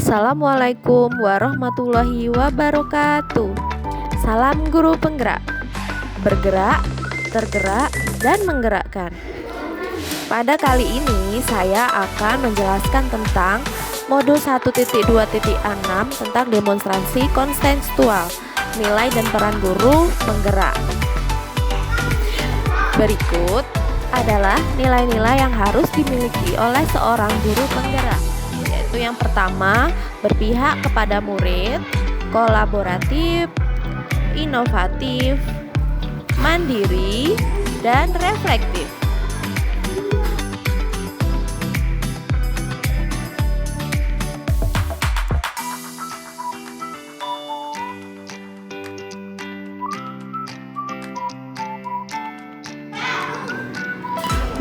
Assalamualaikum warahmatullahi wabarakatuh. Salam guru penggerak, bergerak, tergerak, dan menggerakkan. Pada kali ini saya akan menjelaskan tentang modul 1.2.6 tentang demonstrasi kontekstual, nilai dan peran guru penggerak. Berikut adalah nilai-nilai yang harus dimiliki oleh seorang guru penggerak, yaitu yang pertama, berpihak kepada murid, kolaboratif, inovatif, mandiri, dan reflektif.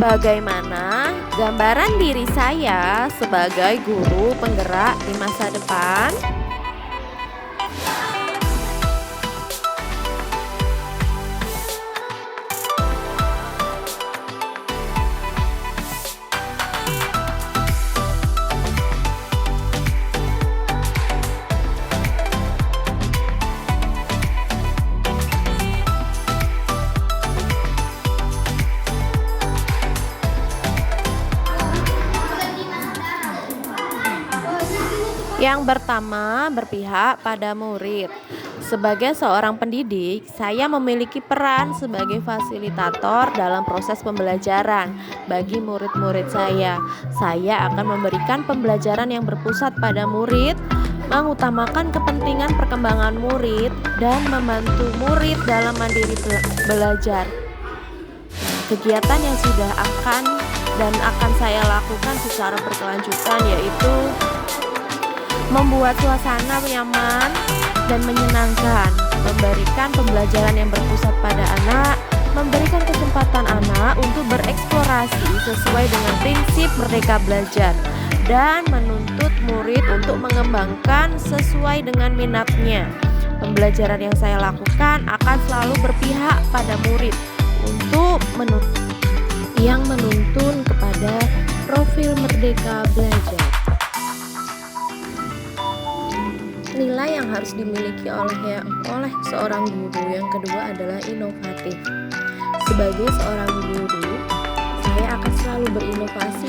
Bagaimana gambaran diri saya sebagai guru penggerak di masa depan? Yang pertama, berpihak pada murid. Sebagai seorang pendidik, saya memiliki peran sebagai fasilitator dalam proses pembelajaran bagi murid-murid saya. Saya akan memberikan pembelajaran yang berpusat pada murid, mengutamakan kepentingan perkembangan murid, dan membantu murid dalam mandiri belajar. Kegiatan yang sudah akan saya lakukan secara berkelanjutan yaitu membuat suasana nyaman dan menyenangkan, memberikan pembelajaran yang berpusat pada anak, memberikan kesempatan anak untuk bereksplorasi sesuai dengan prinsip merdeka belajar, dan menuntut murid untuk mengembangkan sesuai dengan minatnya. Pembelajaran yang saya lakukan akan selalu berpihak pada murid untuk menuntun kepada profil merdeka belajar. Nilai yang harus dimiliki oleh seorang guru yang kedua adalah inovatif. Sebagai seorang guru, saya akan selalu berinovasi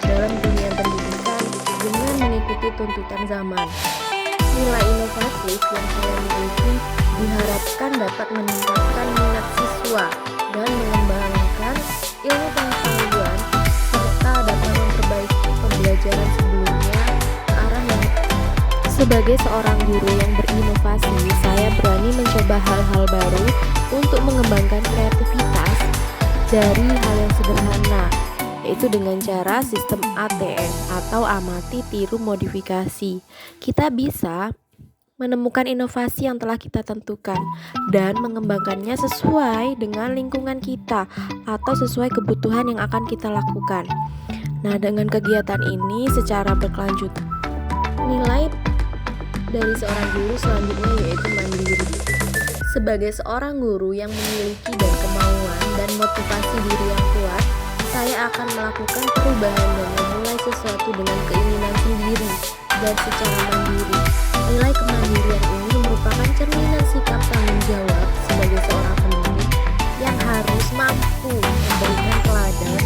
dalam dunia pendidikan dengan mengikuti tuntutan zaman. Nilai inovatif yang saya miliki diharapkan dapat meningkatkan minat siswa dan mengembangkan ilmu pengetahuan serta dapat memperbaiki pembelajaran sebelumnya ke arah yang. Sebagai seorang guru yang berinovasi, saya berani mencoba hal-hal baru untuk mengembangkan kreativitas dari hal yang sederhana, yaitu dengan cara sistem ATM atau amati, tiru, modifikasi. Kita bisa menemukan inovasi yang telah kita tentukan dan mengembangkannya sesuai dengan lingkungan kita atau sesuai kebutuhan yang akan kita lakukan. Nah, dengan kegiatan ini secara berkelanjutan, nilai dari seorang guru selanjutnya yaitu mandiri. Sebagai seorang guru yang memiliki dan kemauan dan motivasi diri yang kuat, saya akan melakukan perubahan dan memulai sesuatu dengan keinginan sendiri dan secara mandiri. Nilai kemandirian ini merupakan cerminan sikap tanggung jawab sebagai seorang pendidik yang harus mampu memberikan teladan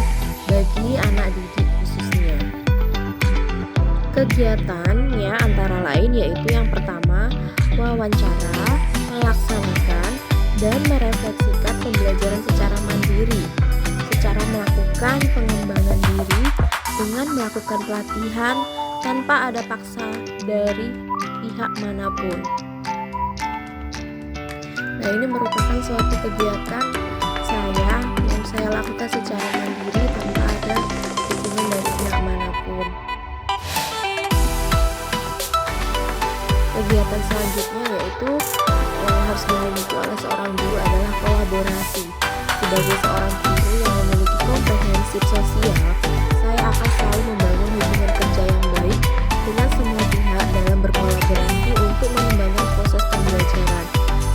bagi anak didik khususnya. Kegiatannya antara lain yaitu yang pertama, wawancara, melaksanakan, dan merefleksikan pembelajaran secara mandiri, secara melakukan pengembangan diri dengan melakukan pelatihan tanpa ada paksa dari pihak manapun. Nah, ini merupakan suatu kegiatan yang saya lakukan secara mandiri tanpa ada dukungan dari pihak manapun. Kegiatan selanjutnya yaitu yang harus dimiliki oleh seorang guru adalah kolaborasi. Sebagai seorang guru yang memiliki komprehensif sosial, saya akan selalu membangun hubungan kerja yang baik dengan semua pihak dalam berkolaborasi untuk mengembangkan proses pembelajaran.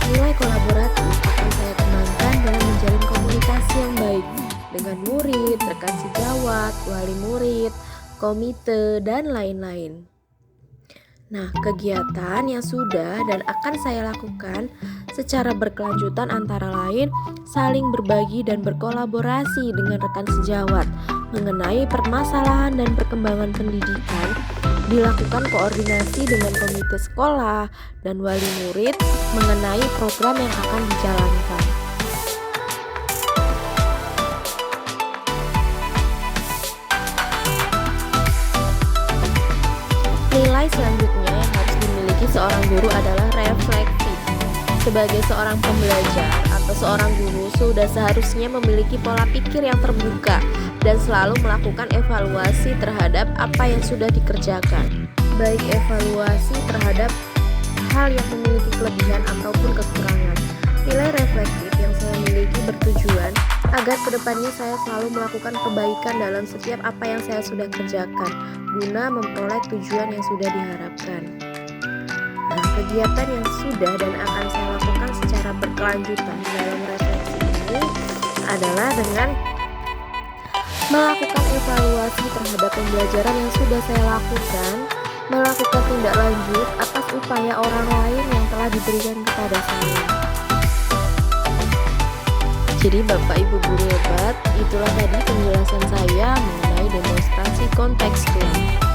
Nilai kolaboratif akan saya kembangkan dalam menjalin komunikasi yang baik dengan murid, rekan sejawat, wali murid, komite, dan lain-lain. Nah, kegiatan yang sudah dan akan saya lakukan secara berkelanjutan antara lain saling berbagi dan berkolaborasi dengan rekan sejawat mengenai permasalahan dan perkembangan pendidikan, dilakukan koordinasi dengan komite sekolah dan wali murid mengenai program yang akan dijalankan. Nilai selanjutnya yang harus dimiliki seorang guru adalah refleksi. Sebagai seorang pembelajar atau seorang guru sudah seharusnya memiliki pola pikir yang terbuka dan selalu melakukan evaluasi terhadap apa yang sudah dikerjakan. Baik evaluasi terhadap hal yang memiliki kelebihan ataupun kekurangan. Nilai reflektif yang saya miliki bertujuan agar kedepannya saya selalu melakukan kebaikan dalam setiap apa yang saya sudah kerjakan guna memperoleh tujuan yang sudah diharapkan. Nah, kegiatan yang sudah dan akan saya lakukan secara berkelanjutan dalam refleksi ini adalah dengan melakukan evaluasi terhadap pembelajaran yang sudah saya lakukan, melakukan tindak lanjut atas upaya orang lain yang telah diberikan kepada saya. Jadi Bapak Ibu guru hebat, itulah tadi penjelasan saya mengenai demonstrasi kontekstual.